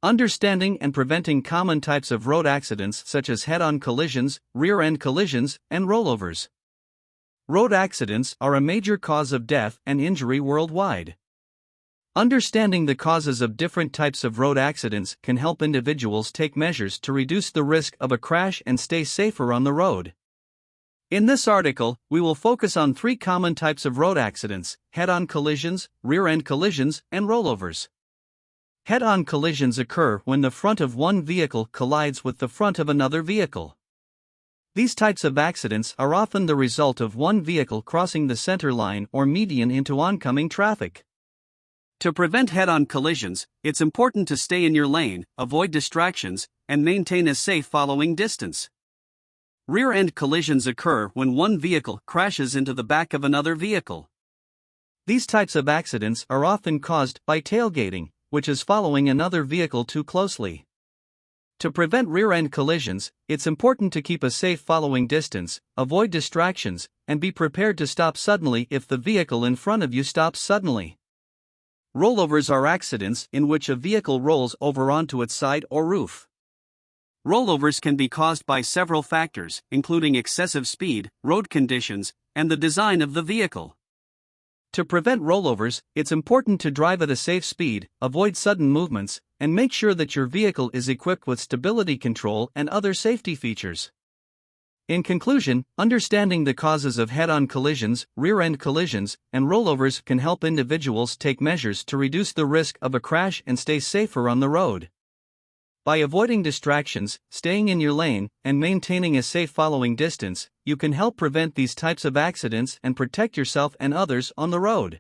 Understanding and preventing common types of road accidents such as head-on collisions, rear-end collisions, and rollovers. Road accidents are a major cause of death and injury worldwide. Understanding the causes of different types of road accidents can help individuals take measures to reduce the risk of a crash and stay safer on the road. In this article, we will focus on 3 common types of road accidents: head-on collisions, rear-end collisions, and rollovers. Head-on collisions occur when the front of one vehicle collides with the front of another vehicle. These types of accidents are often the result of one vehicle crossing the center line or median into oncoming traffic. To prevent head-on collisions, it's important to stay in your lane, avoid distractions, and maintain a safe following distance. Rear-end collisions occur when one vehicle crashes into the back of another vehicle. These types of accidents are often caused by tailgating, which is following another vehicle too closely. To prevent rear-end collisions, it's important to keep a safe following distance, avoid distractions, and be prepared to stop suddenly if the vehicle in front of you stops suddenly. Rollovers are accidents in which a vehicle rolls over onto its side or roof. Rollovers can be caused by several factors, including excessive speed, road conditions, and the design of the vehicle. To prevent rollovers, it's important to drive at a safe speed, avoid sudden movements, and make sure that your vehicle is equipped with stability control and other safety features. In conclusion, understanding the causes of head-on collisions, rear-end collisions, and rollovers can help individuals take measures to reduce the risk of a crash and stay safer on the road. By avoiding distractions, staying in your lane, and maintaining a safe following distance, you can help prevent these types of accidents and protect yourself and others on the road.